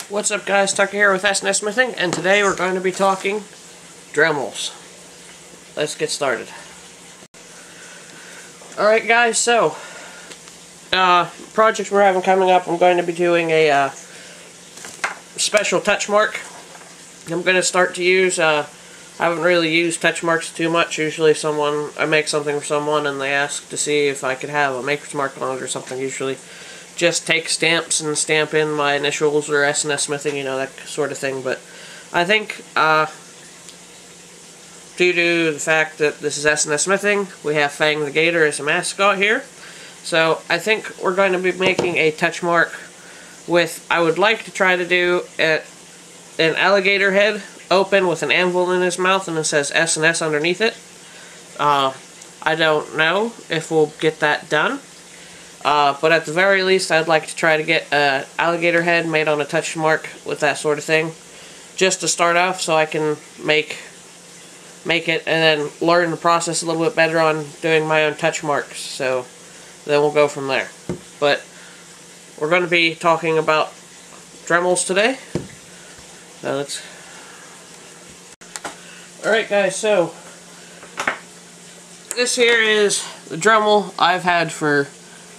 What's up, guys? Tucker here with S&S Smithing, and today we're going to be talking Dremels. Let's get started. Alright guys, so project we're having coming up, I'm going to be doing a special touch mark. I'm going to start to use, I haven't really used touch marks too much. Usually I make something for someone and they ask to see if I could have a maker's mark on it or something. Usually just take stamps and stamp in my initials or S&S Smithing, you know, that sort of thing. But I think due to the fact that this is S&S Smithing, we have Fang the Gator as a mascot here. So I think we're going to be making a touch mark with, I would like to try to do an alligator head open with an anvil in his mouth and it says S&S underneath it. I don't know if we'll get that done. But at the very least, I'd like to try to get an alligator head made on a touch mark with that sort of thing, just to start off, so I can make it and then learn the process a little bit better on doing my own touch marks. So then we'll go from there. But we're going to be talking about Dremels today. So let's. All right, guys. So this here is the Dremel I've had for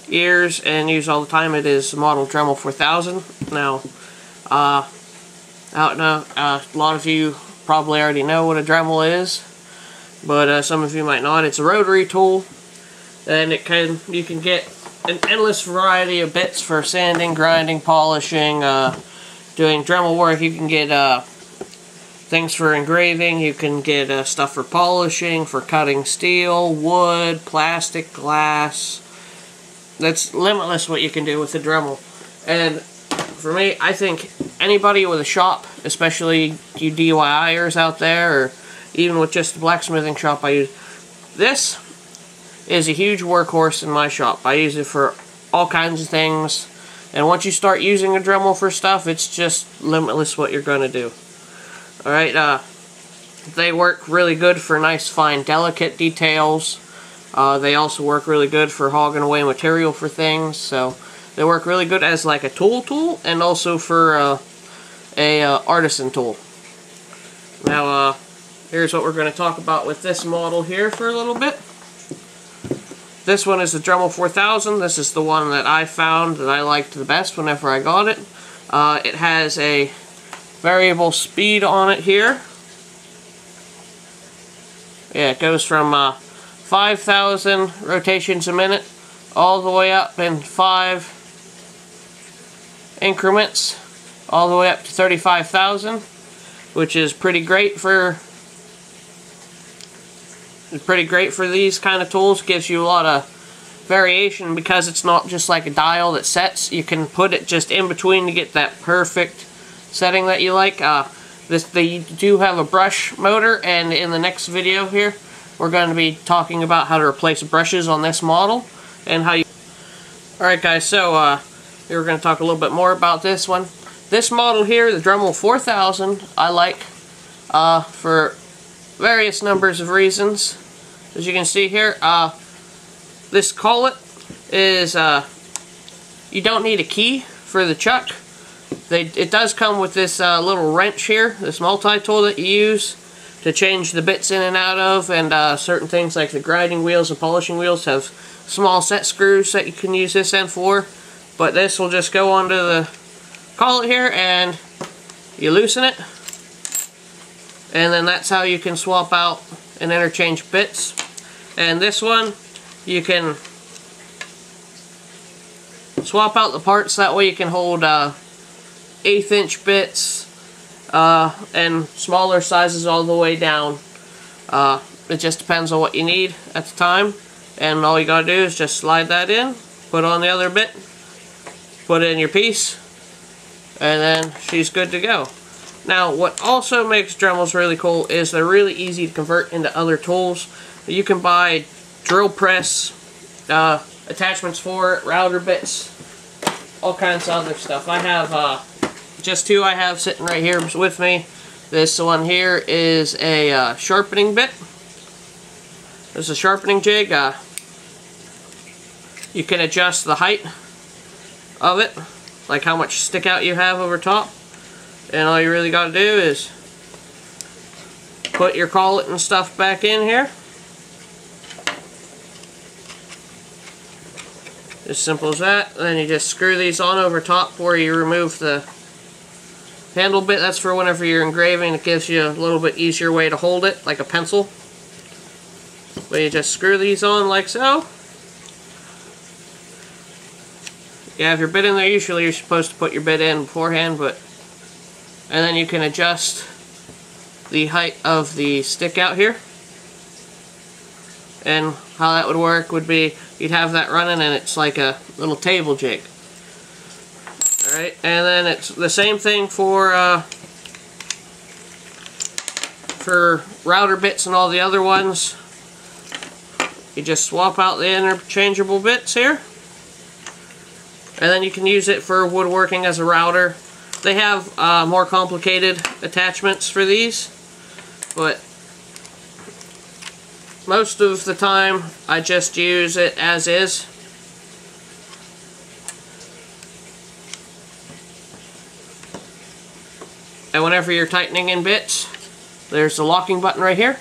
years and use all the time. It is model Dremel 4000. Now, a lot of you probably already know what a Dremel is, but some of you might not. It's a rotary tool, and you can get an endless variety of bits for sanding, grinding, polishing, doing Dremel work. You can get things for engraving. You can get stuff for polishing, for cutting steel, wood, plastic, glass. That's limitless what you can do with the Dremel. And for me, I think anybody with a shop, especially you DIYers out there, or even with just a blacksmithing shop, this is a huge workhorse in my shop. I use it for all kinds of things. And once you start using a Dremel for stuff, it's just limitless what you're going to do. Alright, they work really good for nice, fine, delicate details. They also work really good for hogging away material for things, so they work really good as like a tool and also for a artisan tool. Now, here's what we're going to talk about with this model here for a little bit. This one is the Dremel 4000. This is the one that I found that I liked the best whenever I got it. It has a variable speed on it here. Yeah, it goes from 5,000 rotations a minute all the way up in 5 increments all the way up to 35,000, which is pretty great for these kind of tools. Gives you a lot of variation because it's not just like a dial that sets. You can put it just in between to get that perfect setting that you like. They do have a brush motor, and in the next video here we're going to be talking about how to replace brushes on this model and how you. Alright guys, so we're going to talk a little bit more about this one. This model here, the Dremel 4000, I like for various numbers of reasons. As you can see here, this collet is, you don't need a key for the chuck. It does come with this little wrench here, this multi-tool that you use to change the bits in and out of, and certain things like the grinding wheels and polishing wheels have small set screws that you can use this end for. But this will just go onto the collet here and you loosen it, and then that's how you can swap out and interchange bits. And this one, you can swap out the parts, that way you can hold 1/8 inch bits and smaller sizes all the way down. It just depends on what you need at the time, and all you gotta do is just slide that in, put on the other bit, put in your piece, and then she's good to go. Now, what also makes Dremels really cool is they're really easy to convert into other tools. You can buy drill press attachments for it, router bits, all kinds of other stuff. I have just two I have sitting right here with me. This one here is a sharpening bit. This is a sharpening jig. You can adjust the height of it, like how much stick out you have over top. And all you really got to do is put your collet and stuff back in here. As simple as that. Then you just screw these on over top where you remove the handle bit. That's for whenever you're engraving. It gives you a little bit easier way to hold it, like a pencil. But you just screw these on like so. You have your bit in there. Usually you're supposed to put your bit in beforehand, but and then you can adjust the height of the stick out here. And how that would work would be you'd have that running and it's like a little table jig. Alright, and then it's the same thing for router bits and all the other ones. You just swap out the interchangeable bits here. And then you can use it for woodworking as a router. They have more complicated attachments for these, but most of the time I just use it as is. And whenever you're tightening in bits, there's the locking button right here.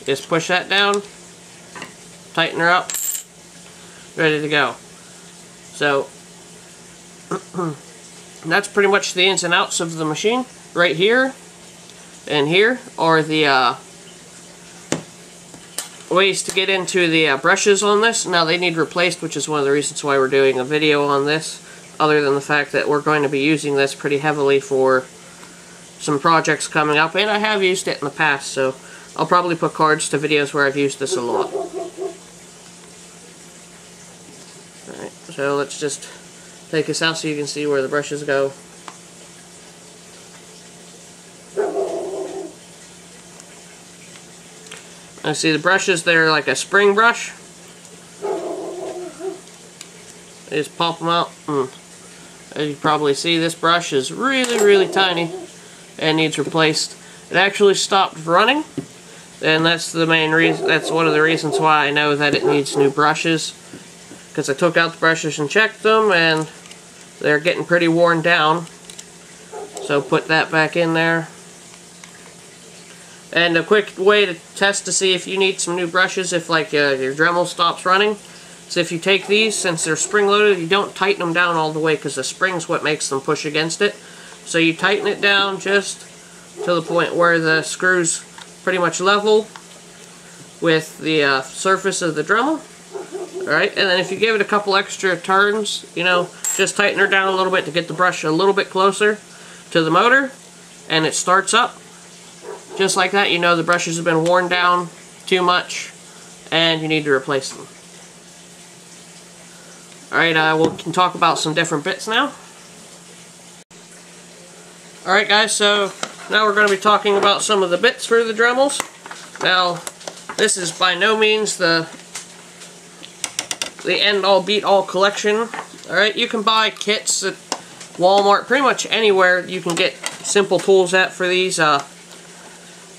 Just push that down, tighten her up, ready to go. So that's pretty much the ins and outs of the machine. Right here and here are the ways to get into the brushes on this. Now they need replaced, which is one of the reasons why we're doing a video on this, other than the fact that we're going to be using this pretty heavily for some projects coming up, and I have used it in the past, so I'll probably put cards to videos where I've used this a lot. Alright, so let's just take this out so you can see where the brushes go. I see the brushes, they're like a spring brush. You just pop them out. As you probably see, this brush is really tiny and needs replaced. It actually stopped running, and that's the main reason. That's one of the reasons why I know that it needs new brushes, because I took out the brushes and checked them, and they're getting pretty worn down. So put that back in there. And a quick way to test to see if you need some new brushes, if like your Dremel stops running, so if you take these, since they're spring loaded, you don't tighten them down all the way, because the spring's what makes them push against it. So you tighten it down just to the point where the screws pretty much level with the surface of the Dremel. Alright, and then if you give it a couple extra turns, you know, just tighten her down a little bit to get the brush a little bit closer to the motor, and it starts up. Just like that, you know the brushes have been worn down too much, and you need to replace them. Alright, we can talk about some different bits now. Alright guys, so now we're going to be talking about some of the bits for the Dremels. Now, this is by no means the end-all beat-all collection. Alright, you can buy kits at Walmart, pretty much anywhere you can get simple tools at for these.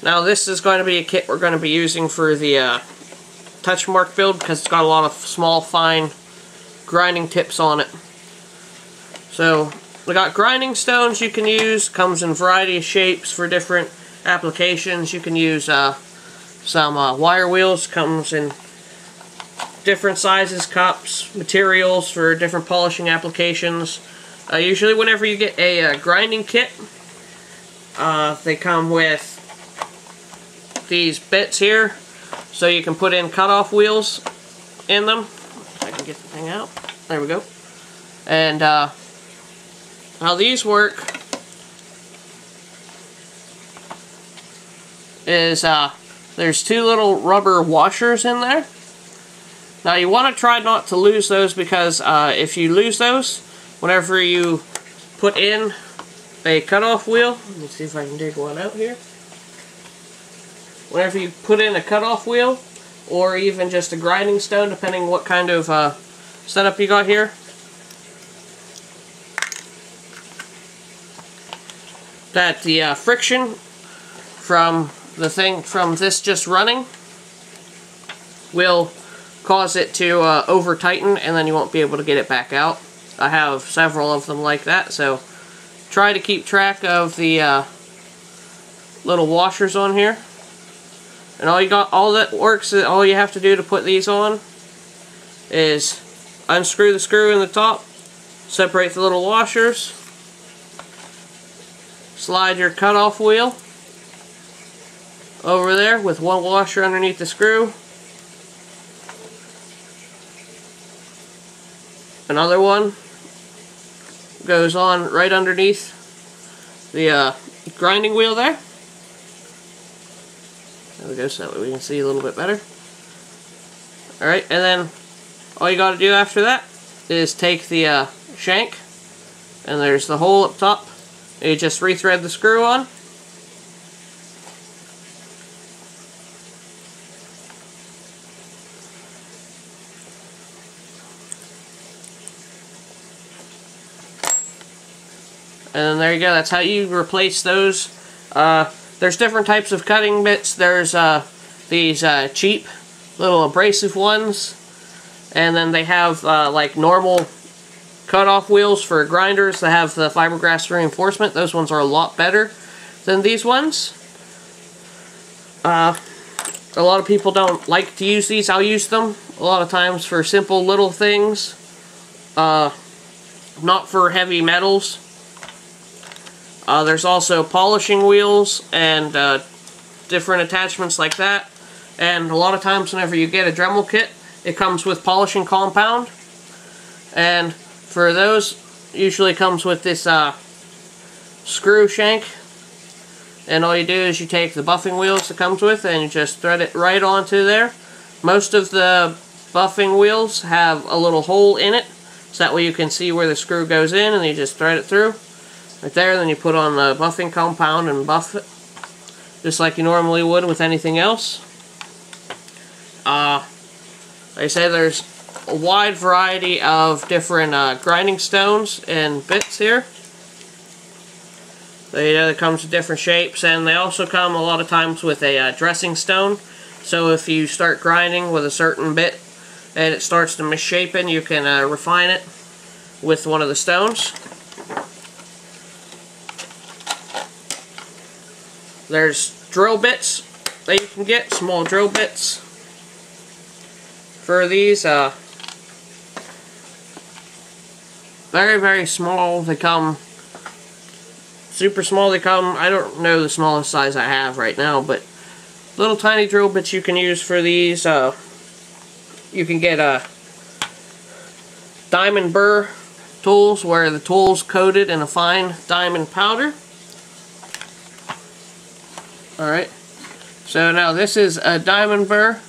Now this is going to be a kit we're going to be using for the touch mark build, because it's got a lot of small, fine grinding tips on it. So we got grinding stones you can use. Comes in a variety of shapes for different applications. You can use some wire wheels. Comes in different sizes, cups, materials for different polishing applications. Usually whenever you get a grinding kit, they come with these bits here, so you can put in cutoff wheels in them. If I can get the thing out. There we go. And how these work is there's two little rubber washers in there. Now you want to try not to lose those, because if you lose those, whenever you put in a cutoff wheel, let me see if I can dig one out here. Whenever you put in a cutoff wheel, or even just a grinding stone, depending what kind of setup you got here, that the friction from this just running will cause it to over tighten, and then you won't be able to get it back out. I have several of them like that, so try to keep track of the little washers on here. And all you have to do to put these on is unscrew the screw in the top, separate the little washers, slide your cutoff wheel over there with one washer underneath the screw, another one goes on right underneath the grinding wheel there. There we go, so that way we can see a little bit better. Alright, and then all you gotta do after that is take the shank, and there's the hole up top, and you just rethread the screw on. And then there you go, that's how you replace those. There's different types of cutting bits. There's these cheap little abrasive ones, and then they have like normal cutoff wheels for grinders that have the fiberglass reinforcement. Those ones are a lot better than these ones. A lot of people don't like to use these. I'll use them a lot of times for simple little things, not for heavy metals. There's also polishing wheels and different attachments like that. And a lot of times whenever you get a Dremel kit, it comes with polishing compound. And for those, usually comes with this screw shank. And all you do is you take the buffing wheels it comes with and you just thread it right onto there. Most of the buffing wheels have a little hole in it, so that way you can see where the screw goes in, and you just thread it through. Right there, then you put on the buffing compound and buff it, just like you normally would with anything else. Like I say, there's a wide variety of different grinding stones and bits here. They come to different shapes, and they also come a lot of times with a dressing stone. So if you start grinding with a certain bit and it starts to misshapen, you can refine it with one of the stones. There's drill bits that you can get, small drill bits for these. Very, very small. They come super small. They come, I don't know the smallest size I have right now, but little tiny drill bits you can use for these. You can get diamond burr tools, where the tool's coated in a fine diamond powder. Alright, so now this is a diamond burr,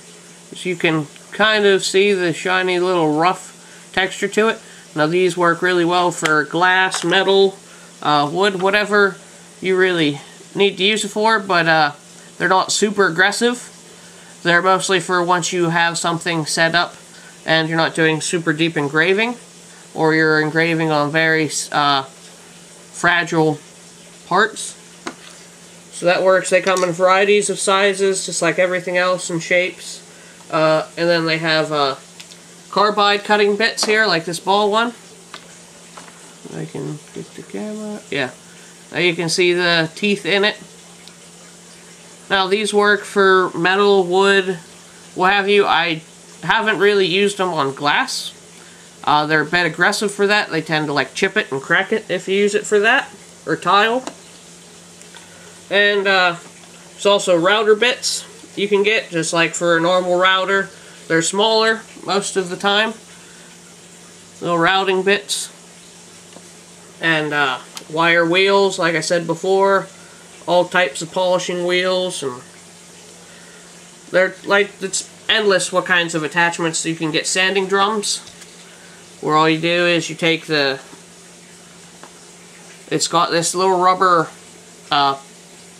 so you can kind of see the shiny little rough texture to it. Now these work really well for glass, metal, wood, whatever you really need to use it for, but they're not super aggressive. They're mostly for once you have something set up and you're not doing super deep engraving, or you're engraving on very fragile parts. So that works. They come in varieties of sizes, just like everything else, and shapes. And then they have carbide cutting bits here, like this ball one. I can get the camera. Yeah. Now you can see the teeth in it. Now these work for metal, wood, what have you. I haven't really used them on glass. They're a bit aggressive for that. They tend to like chip it and crack it if you use it for that, or tile. And there's also router bits you can get, just like for a normal router. They're smaller most of the time. Little routing bits. And wire wheels, like I said before. All types of polishing wheels. And they're like, it's endless what kinds of attachments. You can get sanding drums, where all you do is you take the, it's got this little rubber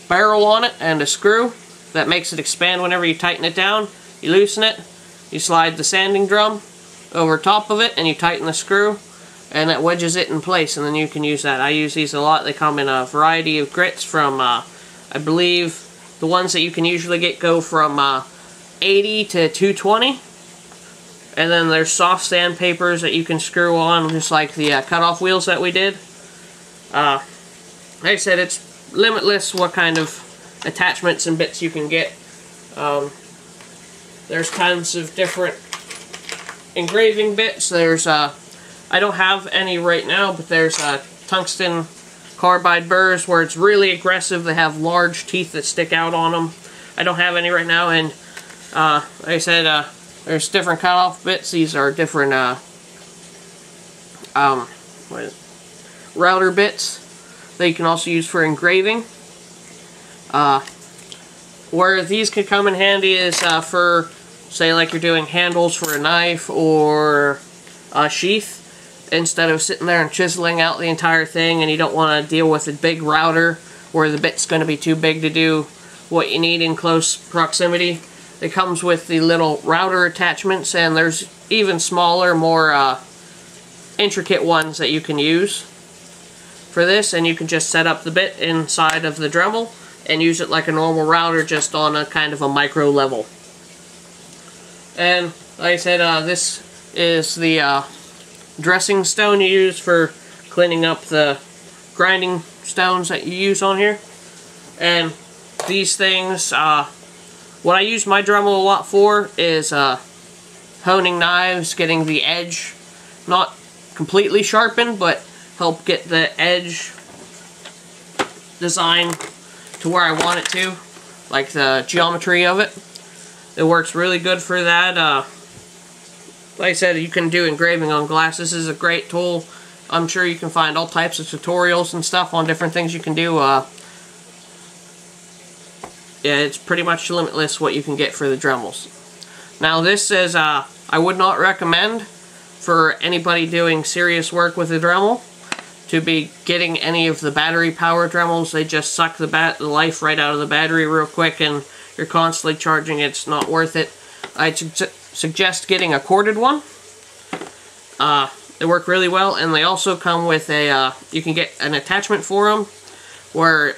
barrel on it and a screw that makes it expand whenever you tighten it down. You loosen it, you slide the sanding drum over top of it, and you tighten the screw, and that wedges it in place, and then you can use that. I use these a lot. They come in a variety of grits from, I believe, the ones that you can usually get go from 80 to 220. And then there's soft sandpapers that you can screw on, just like the cutoff wheels that we did. like I said, it's limitless what kind of attachments and bits you can get. There's tons of different engraving bits. There's I don't have any right now, but there's tungsten carbide burrs where it's really aggressive. They have large teeth that stick out on them. I don't have any right now, and like I said, there's different cutoff bits. These are different router bits that you can also use for engraving. Where these can come in handy is for, say, like you're doing handles for a knife or a sheath. Instead of sitting there and chiseling out the entire thing, and you don't want to deal with a big router where the bit's going to be too big to do what you need in close proximity. It comes with the little router attachments, and there's even smaller, more intricate ones that you can use for this, and you can just set up the bit inside of the Dremel and use it like a normal router, just on a kind of a micro level. And like I said, this is the dressing stone you use for cleaning up the grinding stones that you use on here. And these things, what I use my Dremel a lot for is honing knives, getting the edge not completely sharpened, but help get the edge design to where I want it to, like the geometry of it. It works really good for that. Like I said, you can do engraving on glass. This is a great tool. I'm sure you can find all types of tutorials and stuff on different things you can do. Yeah, it's pretty much limitless what you can get for the Dremels. Now this is, I would not recommend for anybody doing serious work with a Dremel to be getting any of the battery power Dremels. They just suck the life right out of the battery real quick, and you're constantly charging. It's not worth it. I'd suggest getting a corded one. They work really well, and they also come with a, you can get an attachment for them where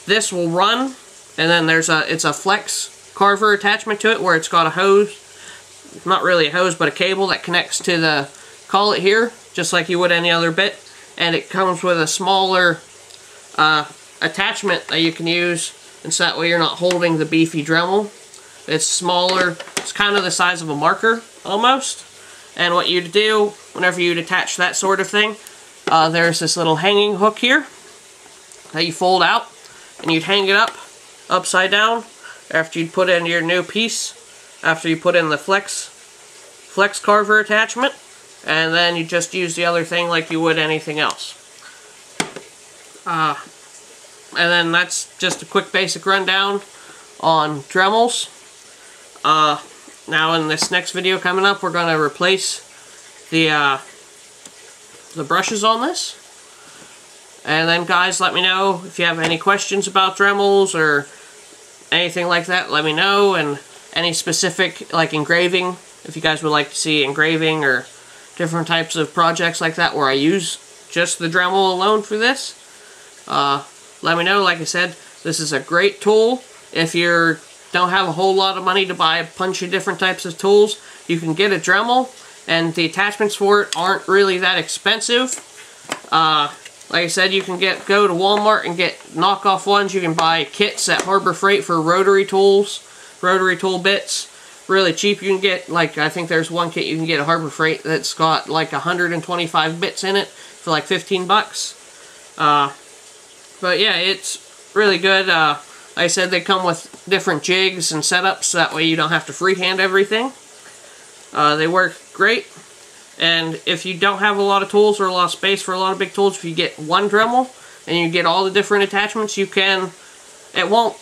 this will run, and then there's it's a flex carver attachment to it where it's got a hose, not really a hose, but a cable that connects to the collet here, just like you would any other bit, and it comes with a smaller attachment that you can use, and so that way you're not holding the beefy Dremel. It's smaller. It's kind of the size of a marker, almost. And what you'd do, whenever you'd attach that sort of thing, there's this little hanging hook here that you fold out, and you'd hang it up, upside down, after you'd put in your new piece, after you put in the flex carver attachment, and then you just use the other thing like you would anything else. And then that's just a quick basic rundown on Dremels. Now in this next video coming up, we're going to replace the brushes on this. And then guys, let me know if you have any questions about Dremels or anything like that. Let me know, and any specific like engraving, if you guys would like to see engraving or different types of projects like that where I use just the Dremel alone for this. Let me know. Like I said, this is a great tool. If you don't have a whole lot of money to buy a bunch of different types of tools, you can get a Dremel, and the attachments for it aren't really that expensive. Like I said, you can go to Walmart and get knockoff ones. You can buy kits at Harbor Freight for rotary tools, rotary tool bits. Really cheap. You can get, like, I think there's one kit you can get at Harbor Freight that's got like 125 bits in it for like 15 bucks. But yeah, it's really good. Like I said, they come with different jigs and setups, so that way you don't have to freehand everything. They work great. And if you don't have a lot of tools or a lot of space for a lot of big tools, if you get one Dremel and you get all the different attachments, you can, it won't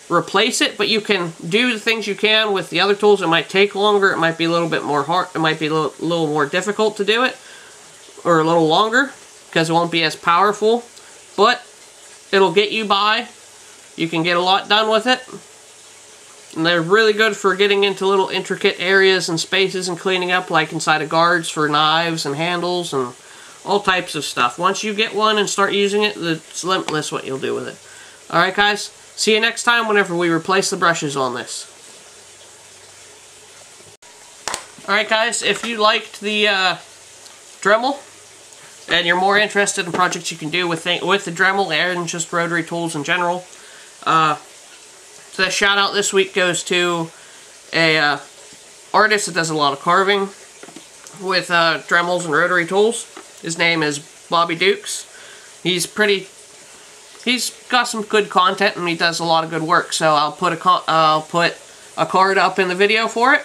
replace it, but you can do the things you can with the other tools. It might take longer, it might be a little bit more hard, it might be a little more difficult to do it, or a little longer, because it won't be as powerful, but it'll get you by. You can get a lot done with it. And they're really good for getting into little intricate areas and spaces and cleaning up, like inside of guards for knives and handles and all types of stuff. Once you get one and start using it, it's limitless what you'll do with it. Alright guys, see you next time whenever we replace the brushes on this. Alright guys, if you liked the Dremel, and you're more interested in projects you can do with the Dremel and just rotary tools in general. So the shout out this week goes to a artist that does a lot of carving with Dremels and rotary tools. His name is Bobby Dukes. He's got some good content and he does a lot of good work. So I'll put a card up in the video for it.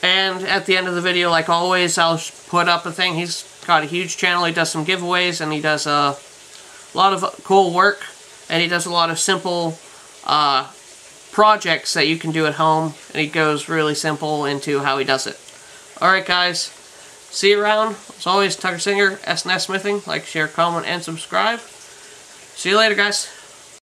And at the end of the video, like always, I'll put up a thing. He's got a huge channel. He does some giveaways and he does a lot of cool work. And he does a lot of simple projects that you can do at home. And he goes really simple into how he does it. Alright guys, see you around. As always, Tucker Singer, S&S Smithing. Like, share, comment, and subscribe. See you later guys.